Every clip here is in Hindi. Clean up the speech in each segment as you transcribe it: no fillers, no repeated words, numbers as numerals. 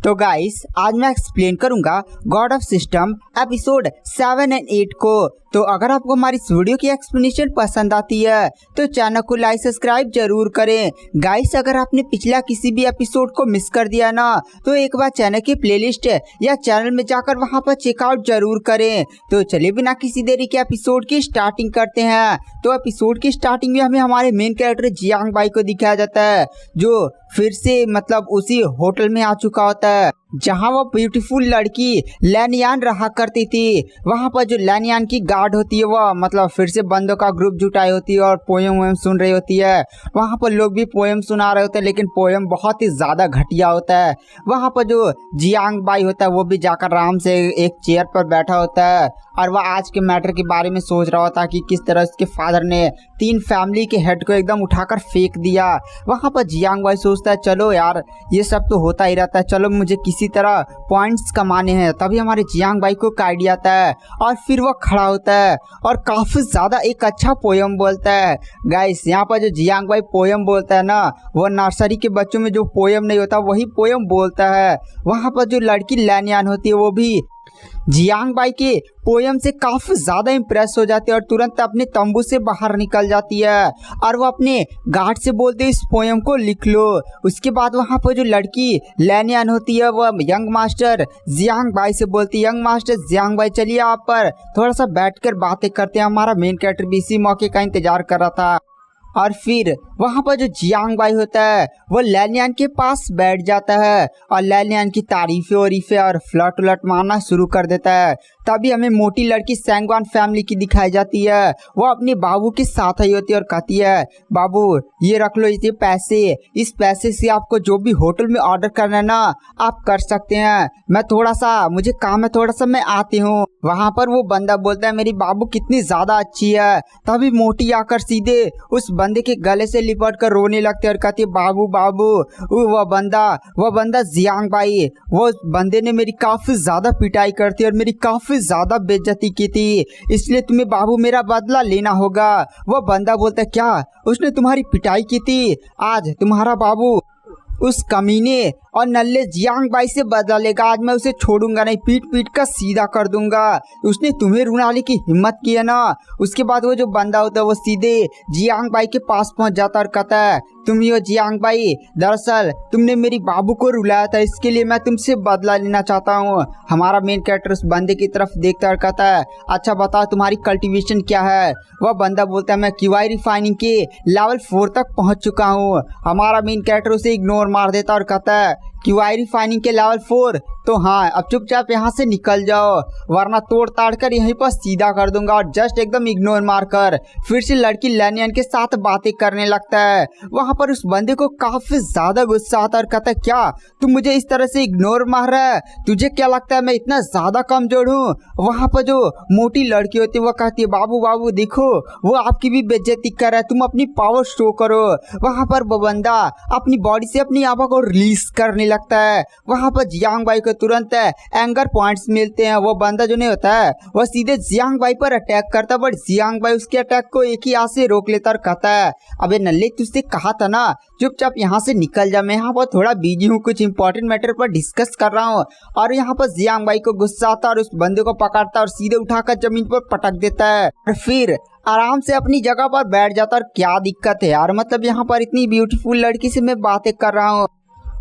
तो गाइस आज मैं एक्सप्लेन करूंगा God of system episode 7 and 8 को। तो अगर आपको हमारी इस वीडियो की एक्सप्लेनेशन पसंद आती है तो चैनल को लाइक सब्सक्राइब जरूर करें। गाइस अगर आपने पिछला किसी भी एपिसोड को मिस कर दिया ना तो एक बार चैनल की प्लेलिस्ट या चैनल में जाकर वहां पर चेकआउट जरूर करें। तो चलिए बिना किसी देरी के एपिसोड की स्टार्टिंग करते हैं। तो एपिसोड की स्टार्टिंग में हमें हमारे मेन कैरेक्टर जियांग बाई को दिखाया जाता है जो फिर से मतलब उसी होटल में आ चुका होता है जहां वो ब्यूटीफुल लड़की लैनयान रहा करती थी। वहां पर जो लैनयान की गार्ड होती है वो मतलब फिर से बंदों का ग्रुप जुटाई होती है और पोएम सुन रही होती है। वहां पर लोग भी पोएम सुना रहे होते हैं लेकिन पोएम बहुत ही ज्यादा घटिया होता है। वहां पर जो जियांग बाई होता है वो भी जाकर आराम से एक चेयर पर बैठा होता है और वह आज के मैटर के बारे में सोच रहा होता कि किस तरह उसके फादर ने 3 फैमिली के हेड को एकदम उठाकर फेंक दिया। वहां पर जियांग बाई सोचता है चलो यार ये सब तो होता ही रहता है, चलो मुझे किसी तरह पॉइंट्स कमाने हैं। तभी हमारे जियांग बाई को एक आइडिया आता है और फिर वो खड़ा होता है और काफी ज्यादा एक अच्छा पोयम बोलता है। गाइस यहाँ पर जो जियांग बाई पोयम बोलता है ना वो नर्सरी के बच्चों में जो पोयम नहीं होता वही पोयम बोलता है। वहां पर जो लड़की लैनयान होती है वो भी जियांग बाई के पोयम से काफी ज्यादा इम्प्रेस हो जाती है और तुरंत अपने तंबू से बाहर निकल जाती है और वो अपने गार्ड से बोलते इस पोयम को लिख लो। उसके बाद वहां पर जो लड़की लैनयान होती है वो यंग मास्टर जियांग बाई से बोलती है यंग मास्टर जियांग बाई चलिए आप पर थोड़ा सा बैठकर बातें करते हैं। हमारा मेन कैरेक्टर भी इसी मौके का इंतजार कर रहा था और फिर वहां पर जो जियांग बाई होता है वो लैनयान के पास बैठ जाता है और लैनयान की तारीफें और फ्लर्ट उलट मारना शुरू कर देता है। तभी हमें मोटी लड़की सैंगवान फैमिली की दिखाई जाती है। वो अपने बाबू के साथ आई होती है और कहती है बाबू ये रख लो ये पैसे, इस पैसे से आपको जो भी होटल में ऑर्डर करना है ना आप कर सकते हैं। मैं थोड़ा सा मुझे काम है थोड़ा सा मैं आती हूँ। वहां पर वो बंदा बोलता है मेरी बाबू कितनी ज्यादा अच्छी है। तभी मोटी आकर सीधे उस बंदे के गले से लिपट कर रोने लगते और कहती है बाबू बाबू वो बंदा जियांग बाई वो बंदे ने मेरी काफी ज्यादा पिटाई करती और मेरी काफी ज्यादा बेइज्जती की थी इसलिए तुम्हें बाबू मेरा बदला लेना होगा। वो बंदा बोलता है क्या उसने तुम्हारी पिटाई की थी, आज तुम्हारा बाबू उस कमीने और नल्ले जियांग बाई से बदला लेगा। आज मैं उसे छोड़ूंगा नहीं, पीट पीट कर सीधा कर दूंगा। उसने तुम्हें रुलाने की हिम्मत की है ना। उसके बाद वो जो बंदा होता है वो सीधे जियांग बाई के पास पहुंच जाता और कहता है तुम ही हो जियांग बाई, दरअसल तुमने मेरी बाबू को रुलाया था इसके लिए मैं तुमसे बदला लेना चाहता हूँ। हमारा मेन कैरेक्टर उस बंदे की तरफ देखता और कहता है अच्छा बताओ तुम्हारी कल्टीवेशन क्या है। वह बंदा बोलता है मैं क्यूआई रिफाइनिंग के लेवल 4 तक पहुंच चुका हूँ। हमारा मेन कैरेक्टर उसे इग्नोर मार देता और कहता है क्यूआई रिफाइनिंग के लेवल 4 तो हाँ अब चुपचाप यहाँ से निकल जाओ वरना तोड़ ताड़ कर यहीं पर सीधा कर दूंगा। और जस्ट एकदम इग्नोर मारकर फिर से लड़की लैनयान के साथ बातें करने लगता है। वहां पर उस बंदे को काफी ज्यादा गुस्सा आता है और कहता है क्या तुम मुझे इस तरह से इग्नोर मार रहा है, तुझे क्या लगता है मैं इतना ज्यादा कमजोर हूँ। वहां पर जो मोटी लड़की होती है वो कहती है बाबू बाबू देखो वो आपकी भी बेइज्जती कर रहा है, तुम अपनी पावर शो करो। वहां पर वो बंदा अपनी बॉडी से अपनी आभा को रिलीज करने लगता है। वहां पर जियांग बाई को तुरंत एंगर पॉइंट्स मिलते हैं। वो बंदा जो नहीं होता है वो सीधे जियांग बाई पर अटैक करता है बट जियांग बाई उसके अटैक को एक ही हाथ से रोक लेता और कहता है अबे नल्ले तुझसे कहा था ना चुपचाप यहाँ से निकल जा, मैं यहाँ पर थोड़ा बिजी हूँ कुछ इंपॉर्टेंट मैटर पर डिस्कस कर रहा हूँ। और यहाँ पर जियांग बाई को गुस्सा आता है और उस बंदे को पकड़ता और सीधे उठाकर जमीन पर पटक देता है और फिर आराम से अपनी जगह पर बैठ जाता। और क्या दिक्कत है यार, मतलब यहाँ पर इतनी ब्यूटीफुल लड़की से मैं बातें कर रहा हूँ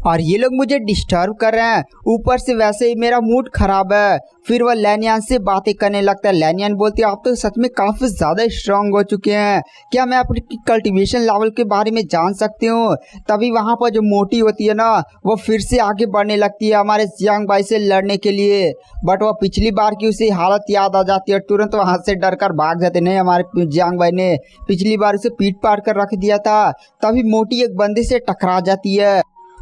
और ये लोग मुझे डिस्टर्ब कर रहे हैं, ऊपर से वैसे ही मेरा मूड खराब है। फिर वह लैनयान से बातें करने लगता है। लैनयान बोलती है आप तो सच में काफी ज्यादा स्ट्रांग हो चुके हैं, क्या मैं अपनी कल्टीवेशन लेवल के बारे में जान सकती हूँ। तभी वहां पर जो मोटी होती है ना वो फिर से आगे बढ़ने लगती है हमारे जियांग बाई से लड़ने के लिए बट वह पिछली बार की उसे हालत याद आ जाती है। तुरंत वहां से डर कर भाग जाते नहीं, हमारे जियांग बाई ने पिछली बार उसे पीट पाट कर रख दिया था। तभी मोटी एक बंदे से टकरा जाती है।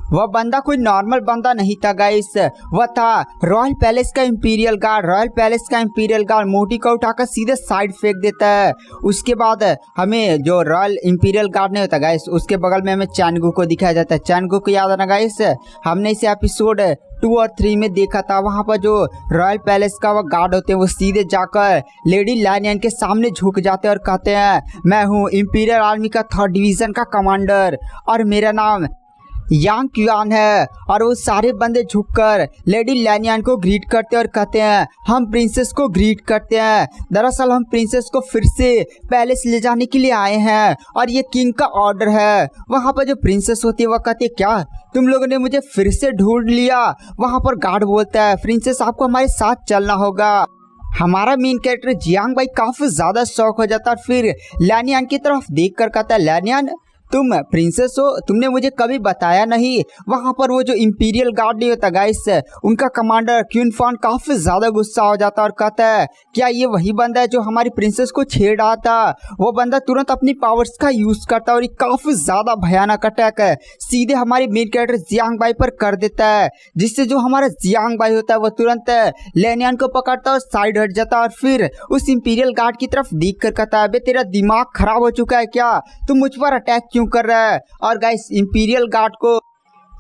वह बंदा कोई नॉर्मल बंदा नहीं था गाइस, वह था रॉयल पैलेस का इंपीरियल गार्ड। रॉयल पैलेस का इंपीरियल गार्ड मोटी को उठाकर सीधे साइड फेंक देता है। उसके बाद हमें जो रॉयल इंपीरियल गार्ड नहीं होता गाइस उसके बगल में हमें चैनगू को दिखाया जाता है। चैनगू को याद है ना गाइस, हमने इसे एपिसोड 2 और 3 में देखा था। वहां पर जो रॉयल पैलेस का वो गार्ड होते हैं वो सीधे जाकर लेडी लैनयान के सामने झुक जाते हैं और कहते हैं मैं हूँ इंपीरियल आर्मी का 3rd डिवीजन का कमांडर और मेरा नाम यांग क्युआन है और वो सारे बंदे झुककर लेडी लैनियान को ग्रीट करते हैं और कहते हैं हम प्रिंसेस को ग्रीट करते हैं। दरअसल हम प्रिंसेस को फिर से पैलेस ले जाने के लिए आए हैं और ये किंग का ऑर्डर है। वहाँ पर जो प्रिंसेस होती है वह कहती है क्या तुम लोगों ने मुझे फिर से ढूंढ लिया। वहाँ पर गार्ड बोलता है प्रिंसेस आपको हमारे साथ चलना होगा। हमारा मेन कैरेक्टर जियांग भाई काफी ज्यादा शौक हो जाता है और फिर लैनियान की तरफ देख कर कहता है लैनियान तुम प्रिंसेस हो, तुमने मुझे कभी बताया नहीं। वहाँ पर वो जो इंपीरियल गार्ड नहीं होता गाइस, उनका कमांडर क्यून फॉन काफी ज्यादा गुस्सा हो जाता और कहता है क्या ये वही बंदा है जो हमारी प्रिंसेस को छेड़ रहा था। वो बंदा तुरंत अपनी पावर्स का यूज करता है और ये काफी ज्यादा भयानक अटैक है सीधे हमारे मेन कैरेक्टर जियांग भाई पर कर देता है, जिससे जो हमारा जियांग भाई होता है वो तुरंत लैनियान को पकड़ता है और साइड हट जाता है और फिर उस इंपीरियल गार्ड की तरफ देख कर कहता है बे तेरा दिमाग खराब हो चुका है क्या, तुम मुझ पर अटैक क्यों कर रहा है। और गाइस इंपीरियल गार्ड को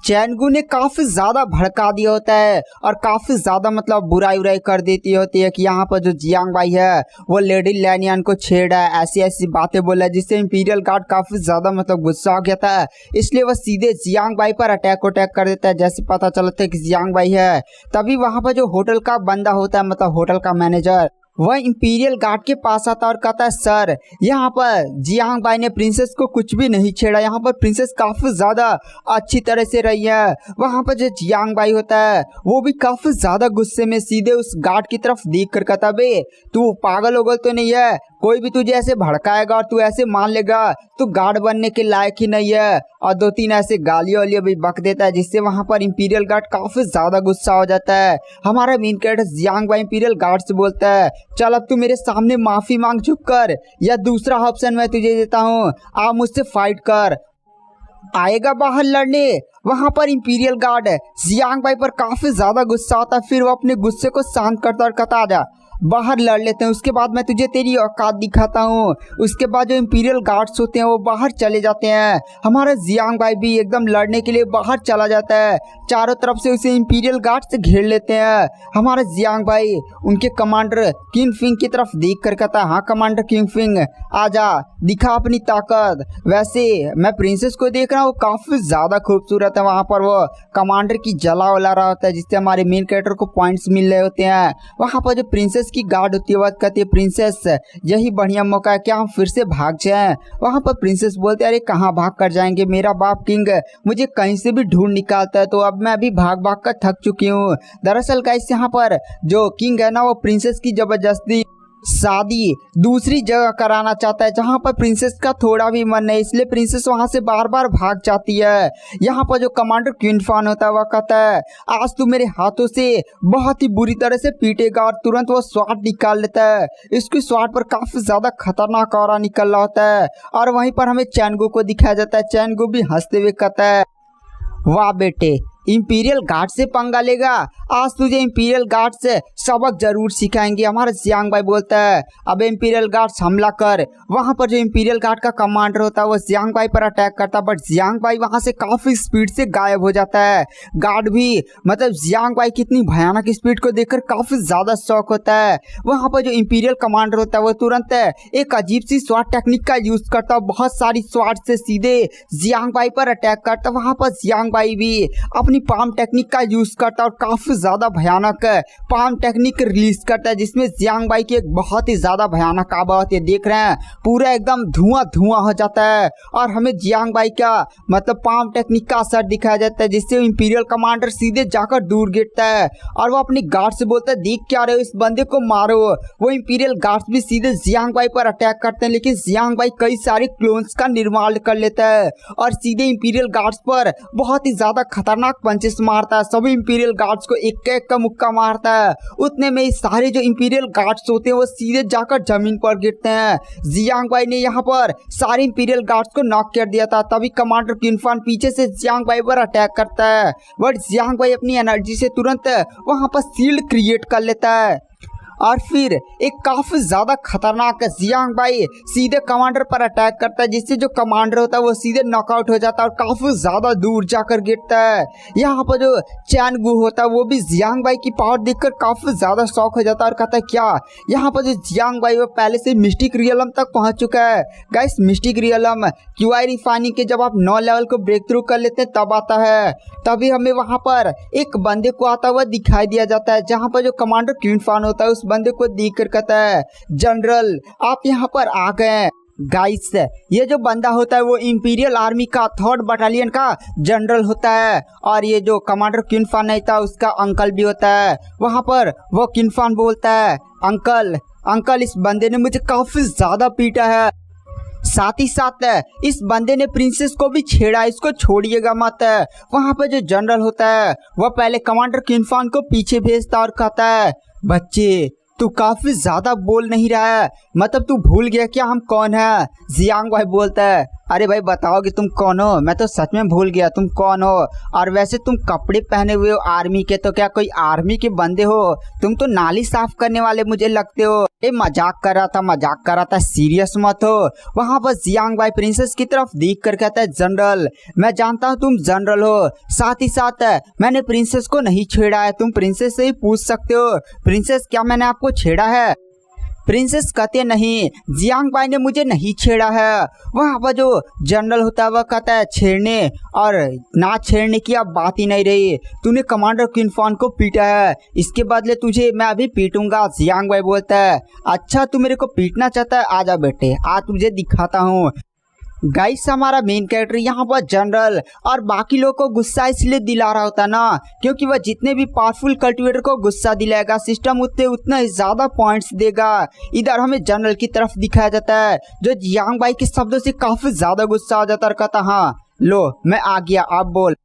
चैनगू ने काफी ज्यादा भड़का दिया होता है और काफी ज्यादा मतलब बुराई उराई कर देती होती है कि यहाँ पर जो जियांग भाई है वो लेडी लैनियान को छेड़ा है, ऐसी ऐसी बातें बोला है, जिससे इंपीरियल गार्ड काफी ज्यादा मतलब गुस्सा हो गया था। इसलिए वह सीधे जियांग भाई पर अटैक कर देता है। जैसे पता चलता है कि जियांग भाई है तभी वहां पर जो होटल का बंदा होता है मतलब होटल का मैनेजर वह इंपीरियल गार्ड के पास आता और कहता है सर यहाँ पर जियांग भाई ने प्रिंसेस को कुछ भी नहीं छेड़ा, यहाँ पर प्रिंसेस काफी ज्यादा अच्छी तरह से रही है। वहाँ पर जो जियांग भाई होता है वो भी काफी ज्यादा गुस्से में सीधे उस गार्ड की तरफ देख कर कहता बे तू पागल होगल तो नहीं है, कोई भी तुझे ऐसे भड़काएगा और तू ऐसे मान लेगा तू गार्ड बनने के लायक ही नहीं है। और 2-3 ऐसे गालियां वालियां भी बक देता है, जिससे वहां पर इंपीरियल गार्ड काफी ज्यादा गुस्सा हो जाता है। हमारा मेन कैरेक्टर जियांग भाई इंपीरियल गार्ड से बोलता है चल अब तू मेरे सामने माफी मांग चुप कर, या दूसरा ऑप्शन मैं तुझे देता हूँ आप मुझसे फाइट कर, आएगा बाहर लड़ने। वहां पर इंपीरियल गार्ड जियांग भाई पर काफी ज्यादा गुस्सा आता है, फिर वो अपने गुस्से को शांत करता और कहता आजा बाहर लड़ लेते हैं, उसके बाद मैं तुझे तेरी औकात दिखाता हूँ। उसके बाद जो इंपीरियल गार्ड्स होते हैं वो बाहर चले जाते हैं। हमारा जियांग भाई भी एकदम लड़ने के लिए बाहर चला जाता है, चारों तरफ से उसे इंपीरियल गार्ड्स घेर लेते हैं। हमारा जियांग भाई उनके कमांडर किंग फिंग की तरफ देख कर कहता है हाँ कमांडर किंग फिंग आजा दिखा अपनी ताकत। वैसे मैं प्रिंसेस को देख रहा हूँ काफी ज्यादा खूबसूरत है। वहाँ पर वो कमांडर की जला उला रहा होता है, जिससे हमारे मेन कैरेक्टर को पॉइंट्स मिल रहे होते हैं। वहाँ पर जो प्रिंसेस की गार्ड होती है वह कहती है प्रिंसेस यही बढ़िया मौका है, क्या हम फिर से भाग जाएं। वहाँ पर प्रिंसेस बोलते हैं अरे कहाँ भाग कर जाएंगे, मेरा बाप किंग मुझे कहीं से भी ढूंढ निकालता है, तो अब मैं अभी भाग भाग कर थक चुकी हूँ। दरअसल गाइस यहाँ पर जो किंग है ना वो प्रिंसेस की जबरदस्ती शादी दूसरी जगह कराना चाहता है जहां पर प्रिंसेस का थोड़ा भी मन नहीं, इसलिए प्रिंसेस वहां से बार बार भाग जाती है। यहाँ पर जो कमांडर क्वीन फॉन होता है वह कहता है आज तू मेरे हाथों से बहुत ही बुरी तरह से पीटेगा, और तुरंत वो स्वाट निकाल लेता है। इसकी स्वाट पर काफी ज्यादा खतरनाक ऑरा निकल रहा होता है। और वहीं पर हमें चैनगू को दिखाया जाता है। चैनगू भी हंसते हुए कहता है वाह बेटे इंपीरियल गार्ड से पंगा लेगा, आज तुझे इंपीरियल गार्ड से सबक जरूर सिखाएंगे। हमारा जियांग भाई बोलता है अब इंपीरियल गार्ड्स हमला कर। वहां पर जो इंपीरियल गार्ड का कमांडर होता है वो जियांग भाई पर अटैक करता है, बट जियांग भाई वहां से काफी स्पीड से गायब हो जाता है। गार्ड भी मतलब जियांग भाई की इतनी भयानक स्पीड को देखकर काफी ज्यादा शौक होता है। वहां पर जो इंपीरियल कमांडर होता है वो तुरंत एक अजीब सी स्वाट टेक्निक का यूज करता है, बहुत सारी स्वाट से सीधे जियांग भाई पर अटैक करता है। वहां पर जियांग भाई भी अपनी पाम टेक्निक का यूज करता है और काफी ज्यादा भयानक पाम टेक्निक रिलीज करता है, जिसमें जियांग भाई की एक बहुत ही ज्यादा भयानक आवाज होती है। देख रहे हैं पूरा एकदम धुआं धुआं हो जाता है और हमें जियांग भाई का मतलब पाम टेक्निक का असर दिखाया जाता है, जिससे इंपीरियल कमांडर सीधे जाकर दूर गिरता है और वो अपने गार्ड से बोलता है देख क्या रहे हो, इस बंदे को मारो। वो इंपीरियल गार्ड्स भी सीधे जियांग भाई पर अटैक करते हैं, लेकिन जियांग भाई कई सारे क्लोन्स का निर्माण कर लेता है और सीधे इंपीरियल गार्ड्स पर बहुत ही ज्यादा खतरनाक पंचेस मारता है। सभी इंपीरियल गार्ड्स को एक एक का मुक्का मारता है। उतने में सारे जो इंपीरियल गार्ड्स होते हैं वो सीधे जाकर जमीन पर गिरते हैं। जियांग भाई ने यहाँ पर सारे इंपीरियल गार्ड्स को नॉक कर दिया था, तभी कमांडर किनफान पीछे से जियांग भाई पर अटैक करता है, बट जियांग भाई अपनी एनर्जी से तुरंत वहां पर शील्ड क्रिएट कर लेता है और फिर एक काफी ज्यादा खतरनाक जियांग बाई सीधे कमांडर पर अटैक करता है, जिससे जो कमांडर होता है वो सीधे नॉकआउट हो जाता है और काफी ज्यादा दूर जाकर गिरता है। यहाँ पर जो चैन गू होता है वो भी जियांग बाई की पावर देखकर काफी ज्यादा शॉक हो जाता है और कहता है क्या यहाँ पर जो जियांग बाई वो पहले से मिस्टिक रियलम तक पहुंच चुका है। Guys mistake realm QI refining के जब आप 9 लेवल को ब्रेक थ्रू कर लेते हैं तब आता है। तभी हमें वहां पर एक बंदे को आता हुआ दिखाई दिया जाता है, जहां पर जो कमांडर क्वीन फान होता है उस बंदे को देख कर कहता है जनरल आप यहाँ पर आ गए। गाइस ये जो बंदा होता है वो इंपीरियल आर्मी का 3rd बटालियन का जनरल होता है और ये जो कमांडर क्वीन फान नहीं था उसका अंकल भी होता है। वहां पर वो क्वीन फान बोलता है अंकल इस बंदे ने मुझे काफी ज्यादा पीटा है, साथ ही साथ इस बंदे ने प्रिंसेस को भी छेड़ा, इसको छोड़िएगा मत। वहां पर जो जनरल होता है वह पहले कमांडर क्वीन फान को पीछे भेजता और कहता है बच्चे तू काफी ज्यादा बोल नहीं रहा है, मतलब तू भूल गया क्या हम कौन है। जियांग भाई बोलता है अरे भाई बताओ कि तुम कौन हो, मैं तो सच में भूल गया तुम कौन हो, और वैसे तुम कपड़े पहने हुए हो आर्मी के, तो क्या कोई आर्मी के बंदे हो, तुम तो नाली साफ करने वाले मुझे लगते हो। ये मजाक कर रहा था सीरियस मत हो। वहां पर जियांग भाई प्रिंसेस की तरफ देख कर कहता है जनरल मैं जानता हूँ तुम जनरल हो, साथ ही साथ मैंने प्रिंसेस को नहीं छेड़ा है, तुम प्रिंसेस से ही पूछ सकते हो प्रिंसेस क्या मैंने आपको छेड़ा है। प्रिंसेस कहते नहीं जियांग बाई ने मुझे नहीं छेड़ा है। वहाँ पर जो जनरल होता है वह कहता है छेड़ने और ना छेड़ने की अब बात ही नहीं रही, तूने कमांडर क्वीन फान को पीटा है, इसके बदले तुझे मैं अभी पीटूंगा। जियांग बाई बोलता है अच्छा तू मेरे को पीटना चाहता है, आजा बेटे आज तुझे दिखाता हूँ। गाइस हमारा मेन कैरेक्टर यहाँ पर जनरल और बाकी लोग को गुस्सा इसलिए दिला रहा होता ना क्योंकि वह जितने भी पावरफुल कल्टिवेटर को गुस्सा दिलाएगा सिस्टम उतना ही ज्यादा पॉइंट्स देगा। इधर हमें जनरल की तरफ दिखाया जाता है जो जियांग बाई के शब्दों से काफी ज्यादा गुस्सा हो जाता है और कहता हाँ लो मैं आ गया आप बोल।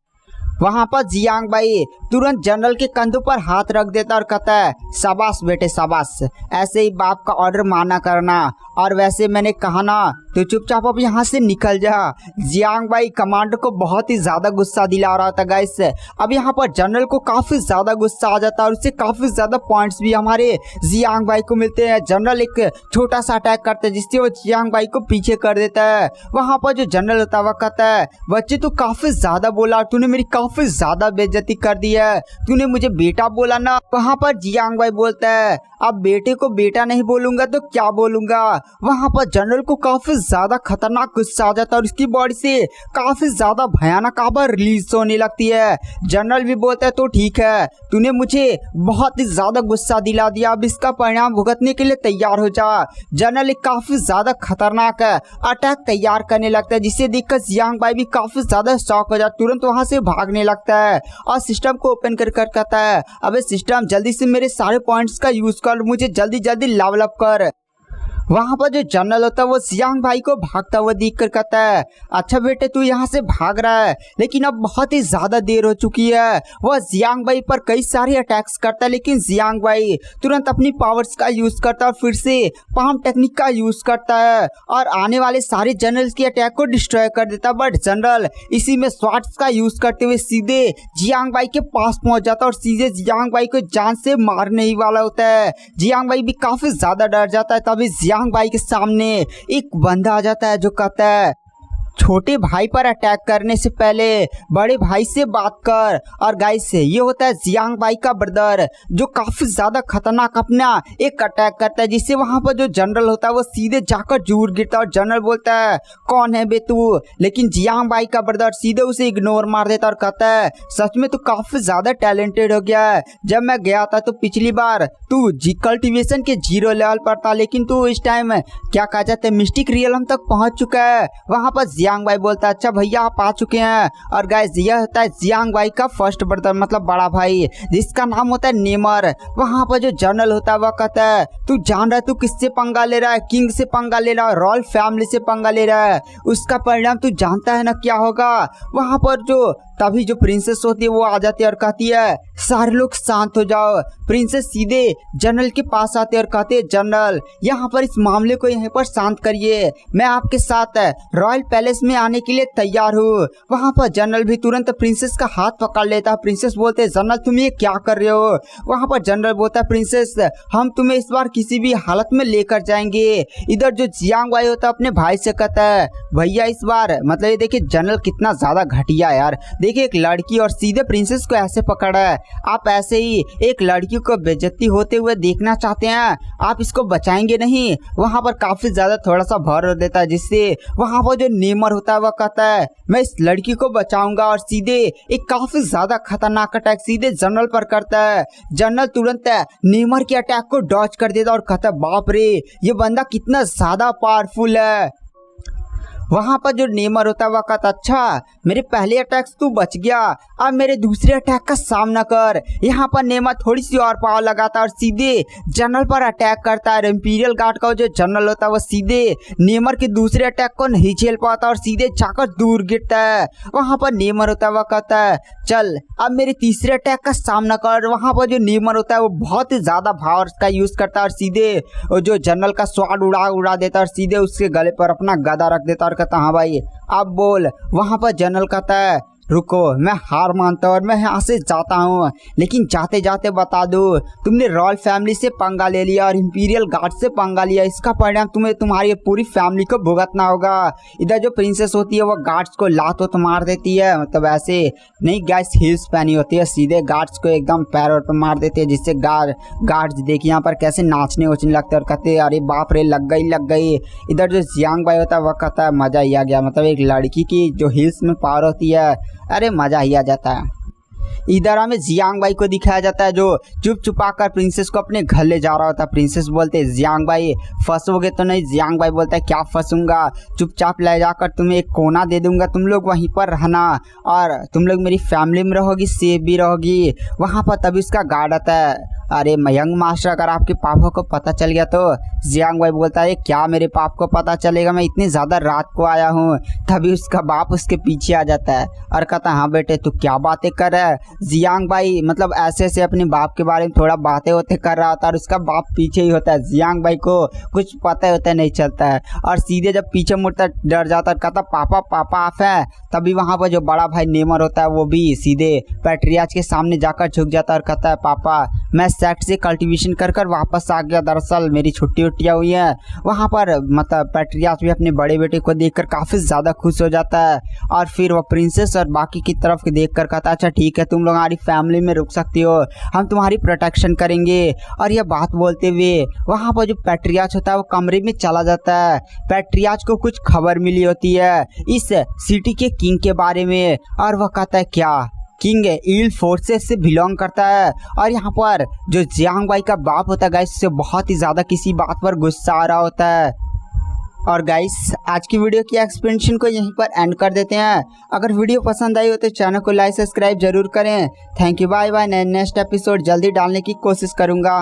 वहां पर जियांग बाई तुरंत जनरल के कंधों पर हाथ रख देता और कहता है शाबाश बेटे शाबाश, ऐसे ही बाप का ऑर्डर माना करना, और वैसे मैंने कहा ना तो चुपचाप अब यहाँ से निकल जा। जियांग बाई कमांडर को बहुत ही ज्यादा गुस्सा दिला रहा था गाइस। अब यहाँ पर जनरल को काफी ज्यादा गुस्सा आ जाता है और उससे काफी ज्यादा पॉइंट्स भी हमारे जियांग बाई को मिलते हैं। जनरल एक छोटा सा अटैक करता है जिससे वो जियांग बाई को पीछे कर देता है। वहां पर जो जनरल होता है वह कहता है बच्चे तू काफी ज्यादा बोला, तूने मेरी काफी ज्यादा बेइज्जती कर दी है, तूने मुझे बेटा बोला ना। वहां पर जियांग बाई बोलता है अब बेटे को बेटा नहीं बोलूंगा तो क्या बोलूंगा। वहां पर जनरल को काफी ज्यादा खतरनाक गुस्सा आ जाता है और उसकी बॉडी से काफी ज्यादा भयानक आवाज रिलीज होने लगती है। जनरल भी बोलता है तो ठीक है तूने मुझे बहुत ही ज्यादा गुस्सा दिला दिया, अब इसका परिणाम भुगतने के लिए तैयार हो जा। जनरल एक काफी ज्यादा खतरनाक अटैक तैयार करने लगता है जिससे देखकर जियांग बाई भी काफी ज्यादा शॉक हो जाता है, तुरंत वहां से भागने लगता है और सिस्टम को ओपन कर कहता है अबे सिस्टम जल्दी से मेरे सारे पॉइंट्स का यूज कर, मुझे जल्दी जल्दी लेवल अप कर। वहां पर जो जनरल होता है वो जियांग भाई को भागता हुआ देख कर कहता है अच्छा बेटे तू यहाँ से भाग रहा है लेकिन अब बहुत ही ज्यादा देर हो चुकी है। वह जियांग भाई पर कई सारे अटैक्स करता है लेकिन जियांग भाई तुरंत अपनी पावर्स का यूज करता है और फिर से पाम टेक्निक का यूज करता है और आने वाले सारे जनरल्स के अटैक को डिस्ट्रॉय कर देता है। बट जनरल इसी में स्वॉर्ड्स का यूज करते हुए सीधे जियांग भाई के पास पहुंच जाता है और सीधे जियांग भाई को जान से मारने ही वाला होता है। जियांग भाई भी काफी ज्यादा डर जाता है। तभी जियांग भाई के सामने एक बंदा आ जाता है जो कहता है छोटे भाई पर अटैक करने से पहले बड़े भाई से बात कर। और गाइस ये होता है जियांग भाई का ब्रदर जो काफी ज्यादा खतरनाक अपना एक अटैक करता है जिससे वहां पर जो जनरल होता है वो सीधे जाकर दूर गिरता है और जनरल बोलता है कौन है बे तू, लेकिन जियांग भाई का ब्रदर सीधे उसे इग्नोर मार देता और कहता है सच में तू काफी ज्यादा टैलेंटेड हो गया है, जब मैं गया था तो पिछली बार तू कल्टिवेशन के 0 लेवल पर था लेकिन तू इस टाइम क्या कहा जाता है मिस्टिक रियलम तक पहुंच चुका है। वहां पर जियांग भाई बोलता है अच्छा भैया आप आ चुके हैं। और गाइस यह होता है जियांग भाई का फर्स्ट ब्रदर मतलब बड़ा भाई जिसका नाम होता है नेमर। वहां पर जो जनरल होता है वह कहता है तू जान रहा है तू किससे पंगा ले रहा है, किंग से पंगा ले रहा है, रॉयल फैमिली से पंगा ले रहा है, उसका परिणाम तू जानता है ना क्या होगा। वहां पर जो तभी जो प्रिंसेस होती है वो आ जाती है और कहती है सारे लोग शांत हो जाओ। प्रिंसेस सीधे जनरल के पास आते और कहते हैं जनरल यहाँ पर इस मामले को यहीं पर शांत करिए, मैं आपके साथ रॉयल पैलेस में आने के लिए तैयार हूँ। वहाँ पर जनरल भी तुरंत प्रिंसेस का हाथ पकड़ लेता है। प्रिंसेस बोलते जनरल तुम ये क्या कर रहे हो। वहाँ पर जनरल बोलता है प्रिंसेस हम तुम्हें इस बार किसी भी हालत में लेकर जाएंगे। इधर जो जियांग भाई होता है अपने भाई से कहता है भैया इस बार मतलब ये देखिए जनरल कितना ज्यादा घटिया यार। देखिए एक लड़की और सीधे प्रिंसेस को ऐसे पकड़ा है। आप ऐसे ही एक लड़की को बेइज्जती होते हुए देखना चाहते हैं, आप इसको बचाएंगे नहीं। वहाँ पर काफी ज्यादा थोड़ा सा भर देता है, जिससे वहाँ पर जो नेमर होता है वह कहता है मैं इस लड़की को बचाऊंगा और सीधे एक काफी ज्यादा खतरनाक अटैक सीधे जनरल पर करता है। जनरल तुरंत नेमर के अटैक को डॉज कर देता है और कहता है बाप रे ये बंदा कितना ज्यादा पावरफुल है। वहाँ पर जो नेमर होता है वह कहता अच्छा मेरे पहले अटैक से तू बच गया, अब मेरे दूसरे अटैक का सामना कर। यहाँ पर नेमर थोड़ी सी और पावर लगाता है और सीधे जनरल पर अटैक करता है। इंपीरियल गार्ड का जो जनरल होता है वह सीधे नेमर के दूसरे अटैक को नहीं झेल पाता और सीधे जाकर दूर गिरता है। वहाँ पर नेमर होता है वह कहता है चल अब मेरे तीसरे अटैक का सामना कर। वहाँ पर जो नेमर होता है वो बहुत ही ज्यादा पावर का यूज करता है और सीधे जो जनरल का स्वाड उड़ा देता है और सीधे उसके गले पर अपना गदा रख देता है और कहता हाँ भाई अब बोल। वहाँ पर जनरल कहता है रुको मैं हार मानता हूँ और मैं यहाँ से जाता हूँ, लेकिन जाते जाते बता दो तुमने रॉयल फैमिली से पंगा ले लिया और इंपीरियल गार्ड से पंगा लिया, इसका परिणाम तुम्हें तुम्हारी पूरी फैमिली को भुगतना होगा। इधर जो प्रिंसेस होती है वो गार्ड्स को लातों तो मार देती है, मतलब ऐसे नहीं गैस हील्स पहनी होती है, सीधे गार्ड्स को एकदम पैरों पर मार देते हैं, जिससे गार्ड्स देखिए यहाँ पर कैसे नाचने उचने लगते और कहते अरे बाप रे लग गई। इधर जो जियांग भाई होता है वह कहता है मजा ही आ गया, मतलब एक लड़की की जो हिल्स में पावर होती है अरे मजा ही आ जाता है। इधर हमें जियांग भाई को दिखाया जाता है जो चुप छुपा कर प्रिंसेस को अपने घर ले जा रहा होता है। प्रिंसेस बोलते हैं जियांग भाई फंसोगे तो नहीं। जियांग भाई बोलता है क्या फंसूंगा, चुपचाप ले जाकर तुम्हें एक कोना दे दूंगा, तुम लोग वहीं पर रहना और तुम लोग मेरी फैमिली में रहोगी, सेफ भी रहोगी। वहाँ पर तभी उसका गार्ड आता है अरे यंग मास्टर अगर आपके पापा को पता चल गया तो। जियांग भाई बोलता है क्या मेरे पाप को पता चलेगा, मैं इतनी ज़्यादा रात को आया हूँ। तभी उसका बाप उसके पीछे आ जाता है और कहता हाँ बेटे तू क्या बातें कर रहा है। जियांग भाई मतलब ऐसे ऐसे अपने बाप के बारे में थोड़ा बातें होते कर रहा होता है और उसका बाप पीछे ही होता है। जियांग भाई को कुछ पता होता नहीं चलता है और सीधे जब पीछे मुड़ता डर जाता है, कहता पापा आप है। तभी वहाँ पर जो बड़ा भाई नेमर होता है वो भी सीधे पैट्रियार्च के सामने जाकर झुक जाता है और कहता है पापा मैं सेक्ट से कल्टीवेशन कर वापस आ गया, दरअसल मेरी छुट्टियाँ हुई हैं। वहाँ पर मतलब पैट्रियार्च भी अपने बड़े बेटे को देखकर काफ़ी ज़्यादा खुश हो जाता है और फिर वह प्रिंसेस और बाकी की तरफ देखकर कहता है अच्छा ठीक है तुम लोग हमारी फैमिली में रुक सकती हो, हम तुम्हारी प्रोटेक्शन करेंगे। और यह बात बोलते हुए वहाँ पर जो पैट्रियार्च होता है वो कमरे में चला जाता है। पैट्रियार्च को कुछ खबर मिली होती है इस सिटी के किंग के बारे में और वह कहता है क्या किंग ईल फोर्सेस से बिलोंग करता है। और यहाँ पर जो जियांग भाई का बाप होता है गाइस से बहुत ही ज़्यादा किसी बात पर गुस्सा आ रहा होता है। और गाइस आज की वीडियो की एक्सप्लेनेशन को यहीं पर एंड कर देते हैं। अगर वीडियो पसंद आई हो तो चैनल को लाइक सब्सक्राइब जरूर करें। Thank you bye bye. Next episode जल्दी डालने की कोशिश करूँगा।